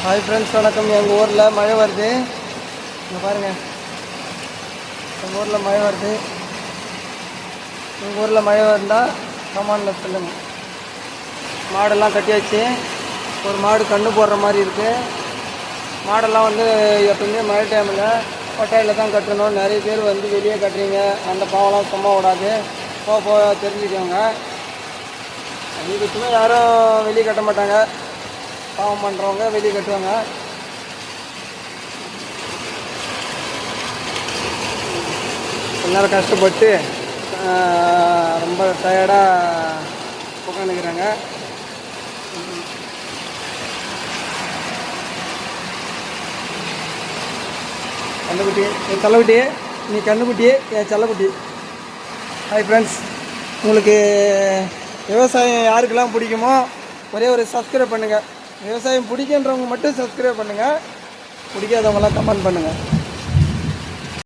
Hi friends, வணக்கம். எங்கள் ஊரில் மழை வருது. இங்கே பாருங்கள், எங்கள் ஊரில் மழை வருது. எங்கள் ஊரில் மழை வந்தால் கமானில் சொல்லுங்கள். மாடெல்லாம் கட்டியாச்சு. ஒரு மாடு கன்று போடுற மாதிரி இருக்குது. மாடெல்லாம் எப்பவுமே மழை டைமில் கொட்டாயில் தான் கட்டணும். நிறைய பேர் வெளியே கட்டுறீங்க, அந்த பாவெல்லாம் சும்மா விடாது. போக தெரிஞ்சுக்கோங்க. அதிகபட்சமாக யாரும் வெளியே கட்ட மாட்டாங்க. பாவம் பண்ணுறவங்க வெளியே கட்டுவாங்க. கொஞ்ச நேரம் கஷ்டப்பட்டு ரொம்ப டயர்டாக உட்காந்துக்கிறாங்க. கண்ணுக்குட்டி, என் செல்லக்குட்டி, நீ கண்ணுக்குட்டி, என் செல்லக்குட்டி. ஹாய் ஃப்ரெண்ட்ஸ், உங்களுக்கு விவசாயம் யாருக்கெல்லாம் பிடிக்குமோ ஒரே ஒரு சப்ஸ்கிரைப் பண்ணுங்கள். விவசாயம் பிடிக்கின்றவங்க மட்டும் சப்ஸ்கிரைப் பண்ணுங்கள். பிடிக்காதவங்களாம் கமெண்ட் பண்ணுங்கள்.